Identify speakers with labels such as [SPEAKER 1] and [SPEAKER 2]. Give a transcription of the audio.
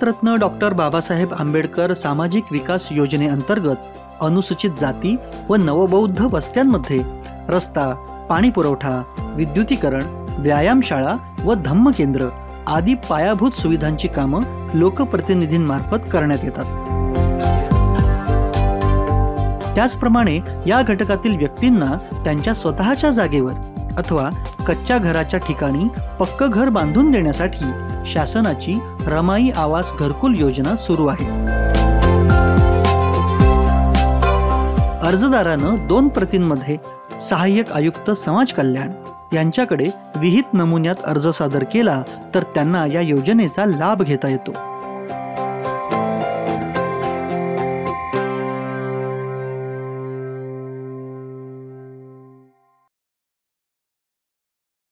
[SPEAKER 1] Bharat Ratna doctor Babasaheb Ambedkar सामाजिक विकास योजनेअंतर्गत अनुसूचित जाती व नवबौद्ध वस्त्यांमध्ये रस्ता, पाणी पुरवठा, विद्युतीकरण, व्यायामशाळा व धम्मकेंद्र आदी पायाभूत सुविधांची कामं लोकप्रतिनिधींमार्फत करण्यात येतात। त्याचप्रमाणे या घटकातील व्यक्तींना त्यांच्या स्वतःच्या जागेवर अथवा कच्च्या घराच्या ठिकाणी पक्क घर बांधून देण्यासाठी शासनाची रमाई आवास घरकुल योजना सुरू आहे। अर्जदारानं 2 प्रतींमध्ये सहाय्यक आयुक्त समाज कल्याण यांच्याकडे विहित नमुन्यात अर्ज सादर केला तर त्यांना या योजनेचा लाभ घेता येतो।